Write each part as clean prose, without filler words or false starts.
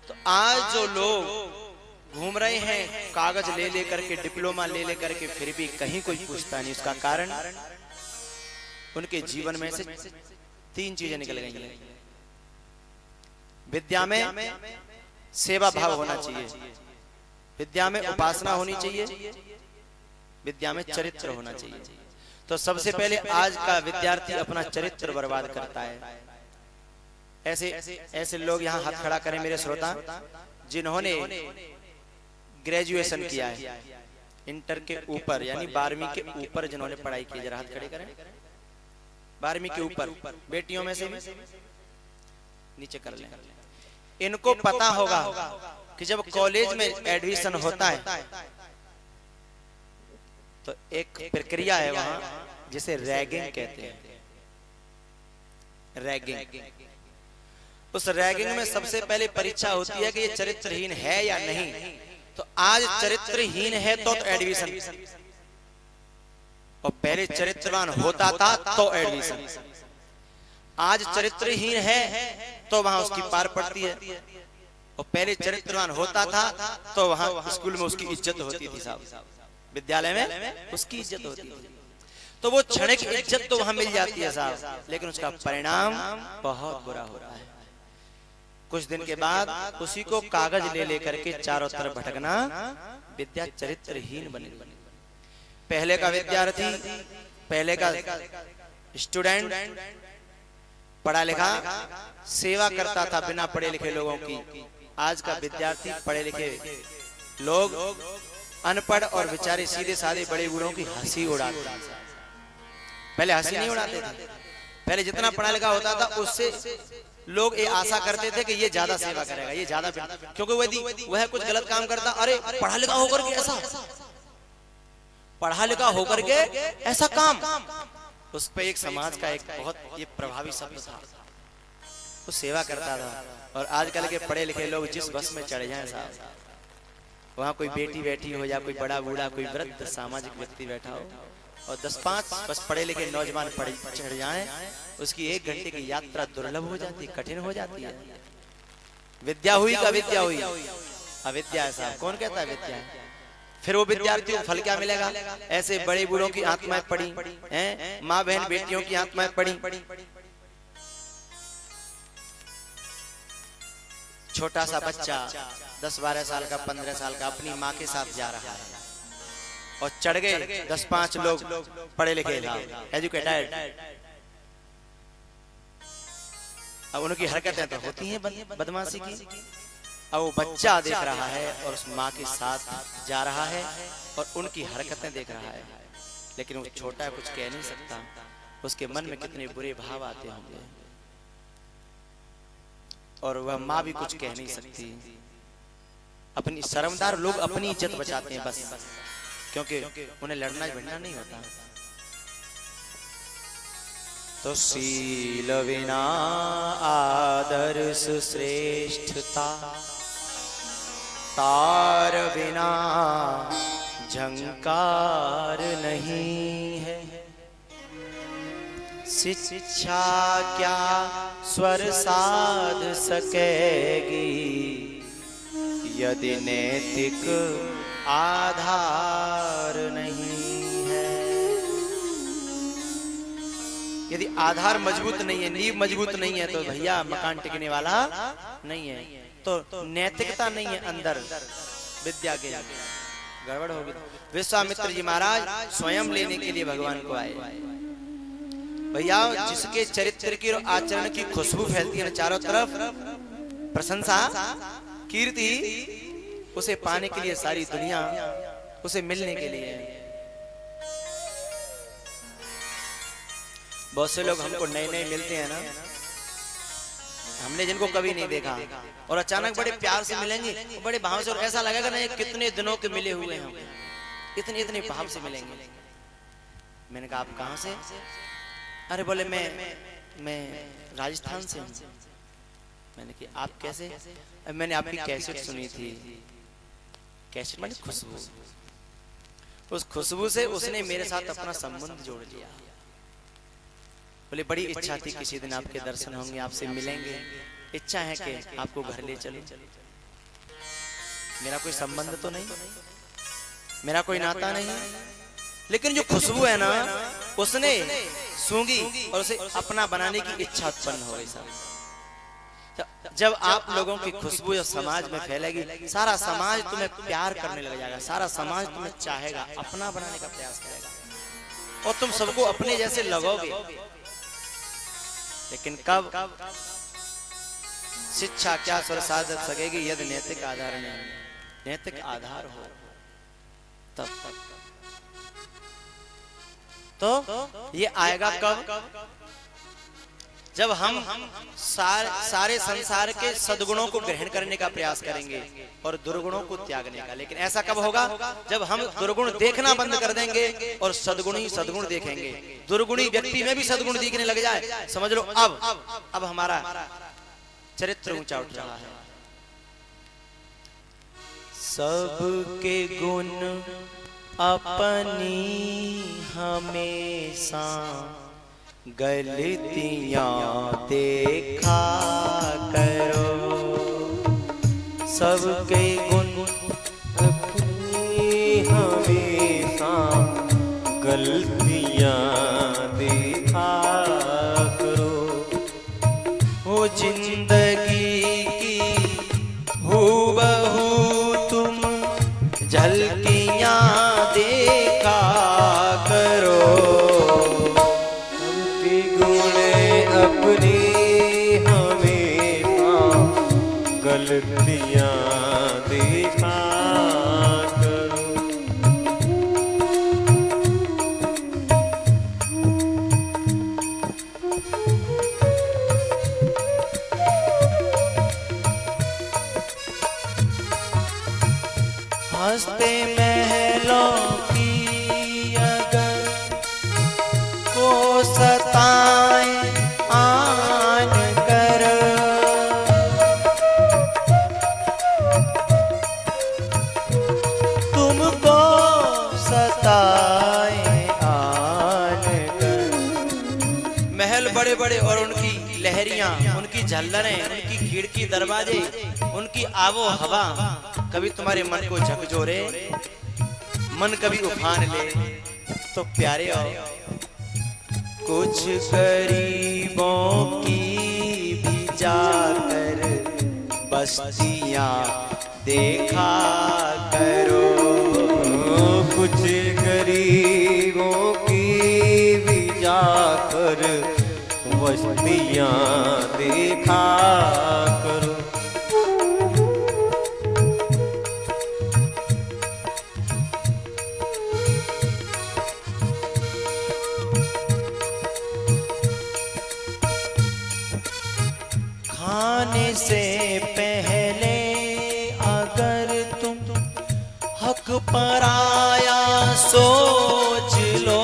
तो आज जो लोग घूम रहे हैं कागज ले लेकर के, डिप्लोमा ले लेकर के, फिर भी कहीं कोई पूछता नहीं, उसका कारण उनके जीवन में से 3 चीजें निकल गई हैं। विद्या में सेवा भाव होना चाहिए, विद्या में उपासना होनी चाहिए, विद्या में चरित्र होना चाहिए। तो सबसे पहले आज का विद्यार्थी अपना चरित्र बर्बाद करता है। ऐसे लोग यहाँ हाथ खड़ा करें मेरे श्रोता, जिन्होंने ग्रेजुएशन किया है, इंटर के ऊपर यानी 12वीं के ऊपर जिन्होंने पढ़ाई की, जरा हाथ खड़े करें। 12वीं के ऊपर बेटियों में से नीचे कर लें। इनको पता होगा कि जब कॉलेज में एडमिशन होता है तो एक प्रक्रिया है वहां जिसे रैगिंग कहते हैं। रैगिंग, उस रैगिंग में सबसे पहले परीक्षा होती है कि ये चरित्रहीन है या नहीं। तो आज चरित्रहीन है तो एडमिशन, और पहले चरित्रवान होता था तो एडमिशन। आज चरित्रहीन है तो वहां उसकी पार पड़ती है, और पहले चरित्रवान होता था तो वहां स्कूल में उसकी इज्जत होती थी साहब, विद्यालय में उसकी इज्जत होती थी। तो वो क्षणिक इज्जत तो वहां मिल जाती है साहब, लेकिन उसका परिणाम बहुत बुरा होता है। कुछ दिन के बाद उसी को कागज ले लेकर के चारों तरफ भटकना, विद्या चरित्रहीन बने। पहले का विद्यार्थी, पहले का स्टूडेंट पढ़ा लिखा सेवा करता था बिना पढ़े लिखे लोगों की। आज का विद्यार्थी पढ़े लिखे लोग अनपढ़ और बेचारे सीधे साधे बड़े बूढ़ों की हंसी उड़ाते हैं। पहले हंसी नहीं उड़ाते थे, पहले जितना पढ़ा लिखा होता था उससे लोग ये आशा करते थे कि ये ज्यादा सेवा करेगा, ये ज्यादा, क्योंकि वह कुछ गलत काम करता, अरे पढ़ा लिखा होकर के ऐसा, पढ़ा लिखा होकर के ऐसा काम, उस पे एक समाज का एक बहुत ये प्रभावी शब्द था, वो सेवा करता था। और आजकल के पढ़े लिखे लोग जिस बस में चढ़ जाएं साहब, वहां कोई बेटी बैठी हो या कोई बड़ा बूढ़ा, कोई वृद्ध सामाजिक व्यक्ति बैठा हो, और 10-5 बस पढ़े लिखे नौजवान चढ़ जाएं, उसकी 1 घंटे की यात्रा दुर्लभ हो जाती, कठिन हो जाती है। विद्या हुई का विद्या हुई, अविद्या है साहब, कौन कहता है विद्या है? फिर वो विद्यार्थी को फल क्या मिलेगा? ऐसे बड़े बूढ़ों की आत्माएं पड़ी हैं, माँ बहन बेटियों की आत्माएं पड़ी। छोटा सा बच्चा 10-12 साल का, 15 साल का अपनी माँ के साथ जा रहा है, और चढ़ गए 10-5 लोग पढ़े लिखे एजुकेटेड। अब उनकी हरकतें तो होती हैं बदमाशी की। अब वो बच्चा देख रहा है और उस माँ के साथ जा रहा है और उनकी हरकतें देख रहा है, लेकिन वो छोटा कुछ कह नहीं सकता। उसके मन में कितने बुरे भाव आते होंगे, और वह माँ भी कुछ कह नहीं सकती। अपनी शर्मदार लोग अपनी इज्जत बचाते हैं बस, क्योंकि उन्हें लड़ना भिड़ना नहीं होता। तो शील विना आदर्श श्रेष्ठता, तार बिना झंकार नहीं है। शिक्षा क्या स्वर साध सकेगी, यदि नैतिक आधार नहीं है। यदि आधार मजबूत नहीं है, नींव मजबूत नहीं है, तो भैया मकान टिकने वाला नहीं है। तो नैतिकता नहीं है अंदर, विद्या के गड़बड़ होगी। विश्वामित्र जी महाराज स्वयं लेने के लिए भगवान को आए। भैया जिसके चरित्र की और आचरण की खुशबू फैलती है ना चारों तरफ, प्रशंसा कीर्ति, उसे पाने के लिए सारी दुनिया, उसे मिलने के लिए। बहुत से लोग हमको नए नए मिलते हैं ना, हमने जिनको कभी नहीं देखा, और अचानक बड़े प्यार से मिलेंगे, बड़े भाव से, और ऐसा लगेगा ना ये कितने दिनों के मिले हुए हैं, इतने इतने भाव से मिलेंगे। मैंने कहा आप कहाँ से? अरे बोले मैं राजस्थान से हूँ। मैंने कहा आप कैसे? मैंने आपकी कैसेट सुनी थी। कैसेट माने खुशबू, उस खुशबू से उसने मेरे साथ अपना संबंध जोड़ लिया। बोले बड़ी इच्छा थी किसी दिन आपके दर्शन होंगे, आपसे मिलेंगे, इच्छा है कि आपको घर ले चलूं। मेरा कोई संबंध तो नहीं, मेरा कोई नाता नहीं, लेकिन जो खुशबू है ना उसने सूंघी और उसे अपना बनाने की इच्छा उत्पन्न हो गई। साहब जब आप लोगों की खुशबू जो समाज में फैलेगी, सारा समाज तुम्हें प्यार करने लग जाएगा, सारा समाज तुम्हें चाहेगा, अपना बनाने का प्रयास करेगा और तुम सबको अपने जैसे लगोगे। लेकिन कब शिक्षा क्या स्वर साध सकेगी यदि नैतिक आधार नहीं, नैतिक आधार हो तब तो ये आएगा कब? जब हम सारे संसार के सद्गुणों को ग्रहण करने का प्रयास करेंगे और दुर्गुणों को त्यागने का। लेकिन ऐसा कब होगा? जब हम दुर्गुण देखना बंद कर देंगे और सद्गुण ही सद्गुण देखेंगे। दुर्गुणी व्यक्ति में भी सद्गुण दिखने लग जाए, समझ लो अब हमारा चरित्र ऊंचा उठ रहा है। सबके गुण अपनी हमेशा गलतियां देखा करो, सबके गुण अपनी हमेशा गलतियां देखा करो। वो जिंदगी की हूबहू तुम झलकियां देखा करो, सबके गुण अपनी हमेशा गलतियां देखा करो। हंसते महलों की अगर को सताए आन कर, तुमको सताए आन कर। महल बड़े बड़े और उनकी लहरियां, उनकी झल्लरें, उनकी खिड़की दरवाजे, उनकी आबो हवा कभी तुम्हारे मन को झकझोरे, मन कभी उफान ले तो प्यारे हो। कुछ गरीबों की भी जाकर बस्तियां देखा करो, कुछ गरीबों की भी जाकर बस्तियां देखा करो। खाने से पहले अगर तुम हक पराया सोच लो,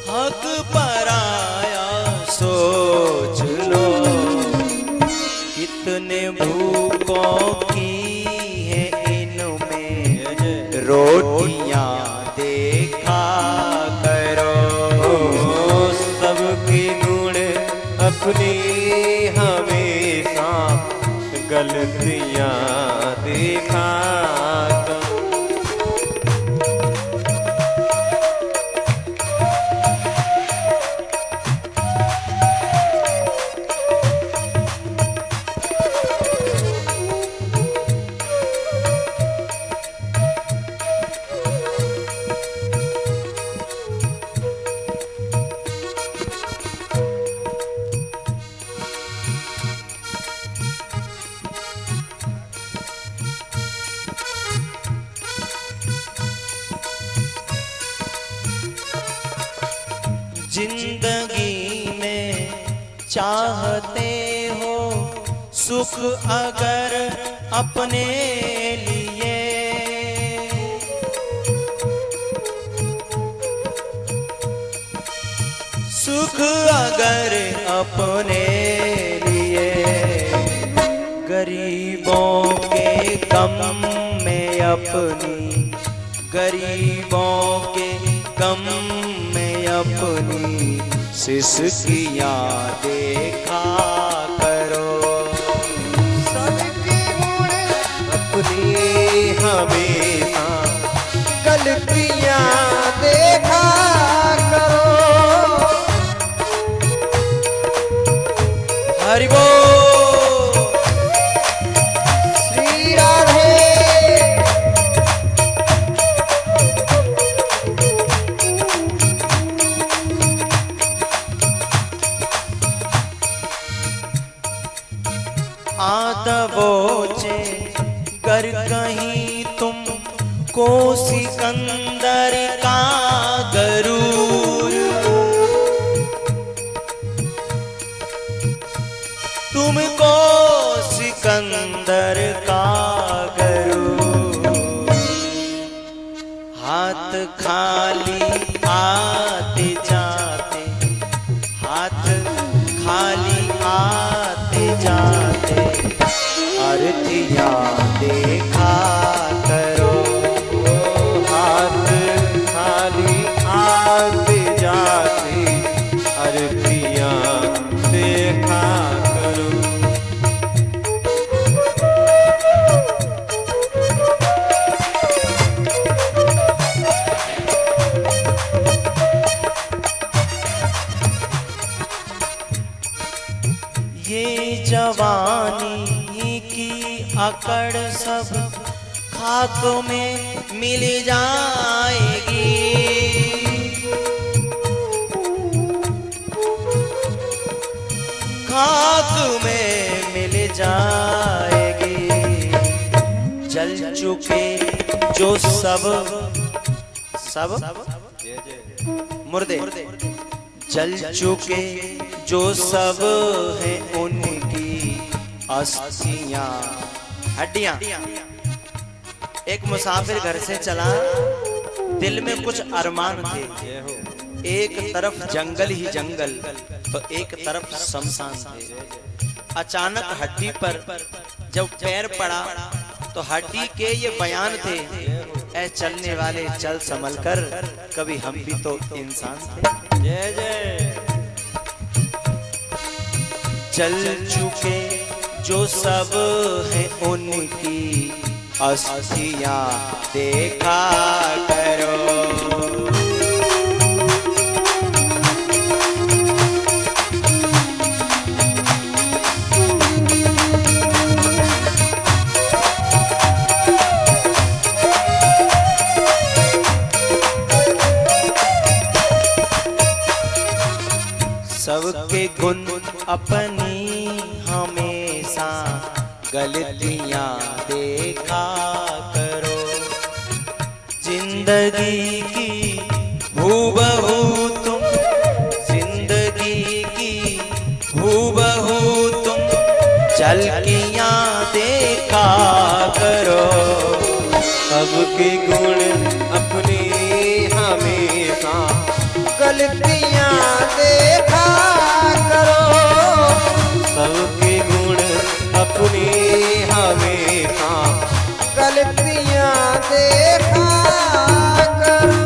हक पराया सोच लो। कितने भूखों की है इनमें रोटियां देखा करो, सबके गुण अपनी हमेशा गलतियां देखा करो। जिंदगी में चाहते हो सुख अगर अपने लिए, सुख अगर अपने लिए, गरीबों के गम में अपनी, गरीबों के गम में अपनी सिसकियां देखा करो। सबके गुण अपनी हमेशा गलतियां देखा करो। हरि बोल। श्री राधे। आदबोचे गर कहीं तुम को सिकंदर का गरूर, तुमको सिकंदर का गरूर। हाथ खाली आते जाते, हाथ खाली आते जाते, अर्थियां देखा करो। हाथ खाली आते जाते अर्थियां देखा करो। ये जवानी की अकड़ सब खाक में मिल जाएगी, खाक में मिल जाएगी। जल चुके जो सब मुर्दे, जल चुके जो सब हैं उनकी अस्थियां, हड्डियां। एक मुसाफिर घर से चला, दिल में कुछ अरमान थे। एक तरफ जंगल ही जंगल तो एक तरफ शमशान थे। अचानक हड्डी पर जब पैर पड़ा तो हड्डी के ये बयान थे, ऐ चलने वाले चल संभल कर, कभी हम भी तो इंसान थे। जय जय। चल चुके जो सब हैं उनकी अस्थियां देखा करो। सबके गुण अपनी हमेशा गलतियां देखा करो। जिंदगी की हूबहू तुम, जिंदगी की हूबहू तुम झलकियां देखा करो। सबके गुण अपनी हमेशा गलतियां देखा करो। सबके गुण अपनी हमेशा गलतियां देखा करो।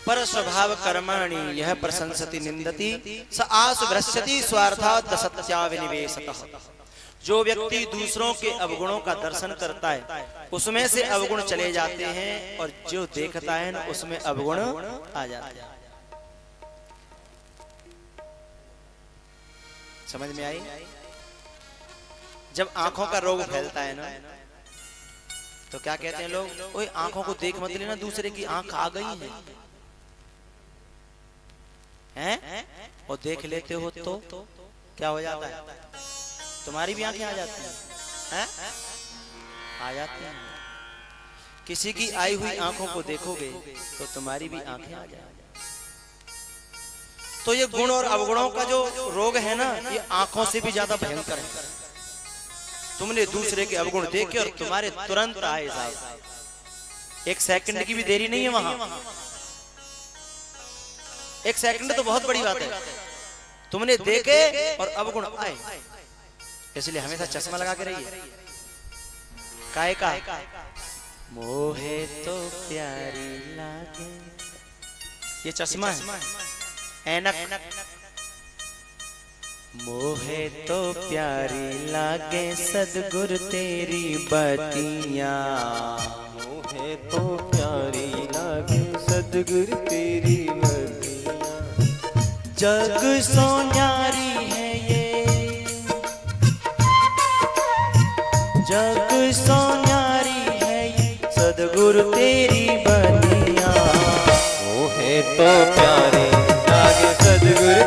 पर स्वभाव कर्माणि यह प्रशंसति निंदति स आस भ्रश्यति स्वार्थात् सत्याविनिवेशतः। जो व्यक्ति दूसरों के अवगुणों का दर्शन करता है उसमें से अवगुण चले जाते हैं, और जो देखता है ना उसमें अवगुण आ जाते हैं। समझ में आई? जब आंखों का रोग फैलता है ना तो क्या कहते हैं लोग, ओए आंखों को देख मत लेना, दूसरे की आंख आ गई है? और देख लेते हो तो क्या हो जाता है? तुम्हारी भी आंखें आ जाती हैं? आ जाती हैं। किसी की आई हुई आंखों को देखोगे तो तुम्हारी भी आंखें आ जाएंगी। तो ये गुण और अवगुणों का जो रोग है ना, ये आंखों से भी ज्यादा भयंकर है। तुमने दूसरे के अवगुण देखे और तुम्हारे तुरंत आए साहब, एक सेकंड की भी देरी नहीं है वहां। एक सेकंड तो बहुत बड़ी बात है। तुमने देखे और अवगुण आए, इसलिए हमेशा चश्मा लगा के रहिए। काहे का मोहे तो प्यारी लागे ये चश्मा है, ऐनक। मोहे तो प्यारी लागे सदगुरु तेरी बतियां, मोहे तो प्यारी लागे सदगुरु तेरी बतियां। जग सो न्यारी है ये, जग सो न्यारी है ये सदगुरु तेरी बतियां। मोहे तो प्यारी लागे सदगुरु